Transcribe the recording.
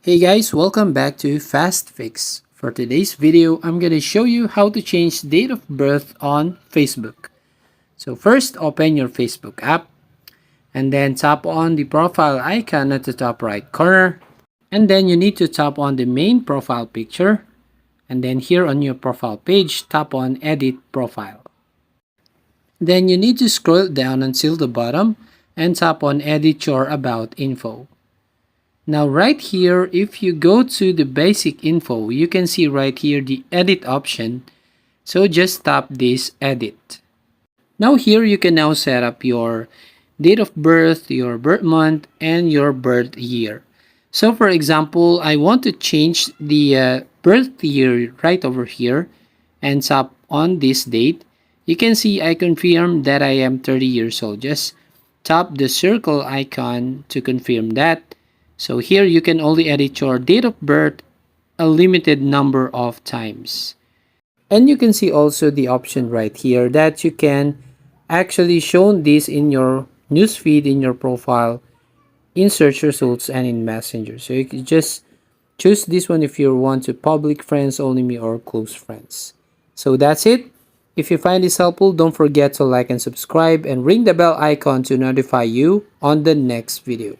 Hey guys, welcome back to Fast Fix. For today's video, I'm going to show you how to change date of birth on Facebook. So first, open your Facebook app and then tap on the profile icon at the top right corner. And then you need to tap on the main profile picture. And then here on your profile page, tap on Edit Profile. Then you need to scroll down until the bottom and tap on Edit Your About Info. Now right here, if you go to the basic info, you can see right here the edit option. So just tap this edit. Now here you can now set up your date of birth, your birth month, and your birth year. So for example, I want to change the birth year right over here and tap on this date. You can see I confirm that I am 30 years old. Just tap the circle icon to confirm that. So here you can only edit your date of birth a limited number of times. And you can see also the option right here that you can actually show this in your newsfeed, in your profile, in search results, and in Messenger. So you can just choose this one if you want to public friends, only me, or close friends. So that's it. If you find this helpful, don't forget to like and subscribe and ring the bell icon to notify you on the next video.